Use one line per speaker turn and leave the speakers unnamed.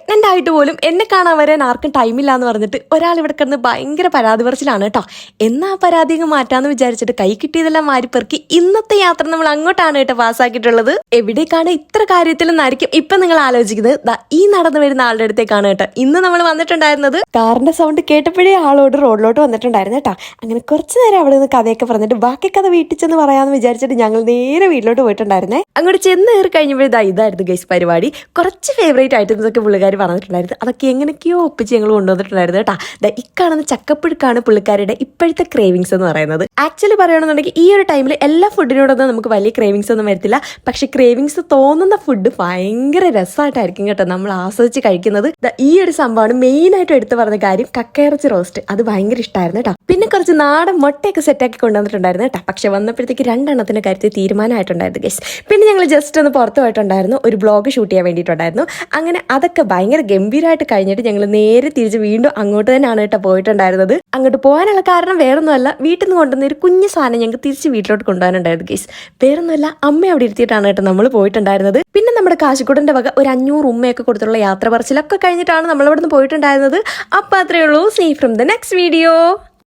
Pregnant ആയിട്ട് പോലും എന്നെ കാണാൻ വരാൻ ആർക്കും ടൈമില്ല എന്ന് പറഞ്ഞിട്ട് ഒരാൾ ഇവിടെ കിടന്ന് ഭയങ്കര പരാതി പറച്ചിലാണ് കേട്ടോ. എന്നാ പരാതി അങ്ങ് മാറ്റാന്ന് വിചാരിച്ചിട്ട് കൈ കിട്ടിയതെല്ലാം മാരിപ്പെറുക്കി ഇന്നത്തെ യാത്ര നമ്മൾ അങ്ങോട്ടാണ് കേട്ടോ പാസ്സാക്കിയിട്ടുള്ളത്. എവിടേക്കാണ് ഇത്ര കാര്യത്തിലെന്നായിരിക്കും ഇപ്പൊ നിങ്ങൾ ആലോചിക്കുന്നത്. ഈ നടന്നു വരുന്ന ആളുടെ അടുത്തേക്കാണ് കേട്ടോ ഇന്ന് നമ്മൾ വന്നിട്ടുണ്ടായിരുന്നത്. കാറിന്റെ സൗണ്ട് കേട്ടപ്പോഴേ ആളോട് റോഡിലോട്ട് വന്നിട്ടുണ്ടായിരുന്നു കേട്ടോ. അങ്ങനെ കുറച്ചു നേരം അവിടെ നിന്ന് കഥയൊക്കെ പറഞ്ഞിട്ട് ബാക്കി കഥ വീട്ടിൽ ചെന്ന് പറയാന്ന് വിചാരിച്ചിട്ട് ഞങ്ങൾ നേരെ വീട്ടിലോട്ട് പോയിട്ടുണ്ടായിരുന്നേ. അങ്ങോട്ട് ചെന്ന് കയറി കഴിഞ്ഞപ്പോഴേ ഇതായിരുന്നു ഗൈസ് പരിപാടി. കുറച്ച് ഫേവറേറ്റ് ഐറ്റംസ് ഒക്കെ പുള്ളിക്കാർ പറഞ്ഞിട്ടുണ്ടായിരുന്നു. അതൊക്കെ എങ്ങനെയൊക്കെയോ ഒപ്പിച്ച് ഞങ്ങൾ കൊണ്ടുവന്നിട്ടുണ്ടായിരുന്നു കേട്ടോ. ഈ കാണുന്ന ചക്കപ്പുഴുക്കാണ് പുള്ളിക്കാരുടെ ഇപ്പോഴത്തെ ക്രേവിങ്സ് എന്ന് പറയുന്നത്. ആക്ച്വലി പറയുകയാണെന്നുണ്ടെങ്കിൽ ഈ ഒരു ടൈമിൽ എല്ലാ ഫുഡിനോടൊന്നും നമുക്ക് വലിയ ക്രേവിങ്സ് ഒന്നും വരത്തില്ല. പക്ഷെ ക്രേവിങ്സ് തോന്നുന്ന ഫുഡ് ഭയങ്കര രസമായിട്ടായിരിക്കും കേട്ടോ നമ്മൾ ആസ്വദിച്ച് കഴിക്കുന്നത്. ഈ ഒരു സംഭവമാണ് മെയിനായിട്ട് എടുത്ത് പറഞ്ഞ കാര്യം. കക്കയിറച്ചി റോസ്റ്റ് അത് ഭയങ്കര ഇഷ്ടമായിരുന്നു കേട്ടോ. പിന്നെ കുറച്ച് നാടൻ മുട്ടയൊക്കെ സെറ്റാക്കി കൊണ്ടുവന്നിട്ടുണ്ടായിരുന്നു കേട്ടോ. പക്ഷെ വന്നപ്പോഴത്തേക്ക് 2 എണ്ണത്തിന്റെ കാര്യത്തിൽ തീരുമാനമായിട്ടുണ്ടായിരുന്നു ഗൈസ്. പിന്നെ ഞങ്ങൾ ജസ്റ്റ് ഒന്ന് പുറത്ത് പോയിട്ടുണ്ടായിരുന്നു, ഒരു ബ്ലോഗ് ഷൂട്ട് ചെയ്യാൻ വേണ്ടിയിട്ടുണ്ടായിരുന്നു. അങ്ങനെ അതൊക്കെ ഭയങ്കര ഗംഭീരമായിട്ട് കഴിഞ്ഞിട്ട് ഞങ്ങൾ നേരെ തിരിച്ച് വീണ്ടും അങ്ങോട്ട് തന്നെയാണ് കേട്ടോ പോയിട്ടുണ്ടായിരുന്നത്. അങ്ങോട്ട് പോകാനുള്ള കാരണം വേറൊന്നുമല്ല, വീട്ടിൽ നിന്ന് കൊണ്ടുവന്ന ഒരു കുഞ്ഞു സാധനം ഞങ്ങൾക്ക് തിരിച്ച് വീട്ടിലോട്ട് കൊണ്ടുപോകാനുണ്ടായിരുന്നു ഗൈസ്. വേറൊന്നുമല്ല, അമ്മ അവിടെ ഇരുത്തിയിട്ടാണ് കേട്ടോ നമ്മൾ പോയിട്ടുണ്ടായിരുന്നത്. പിന്നെ നമ്മുടെ കാശിക്കൂടന്റെ വക ഒരു 500 ഉമ്മയൊക്കെ കൊടുത്തുള്ള യാത്ര പറച്ചിലൊക്കെ കഴിഞ്ഞിട്ടാണ് നമ്മൾ ഇവിടെ നിന്ന് പോയിട്ടുണ്ടായിരുന്നത്. അപ്പം അത്രയേ ഉള്ളൂ. See from the next video.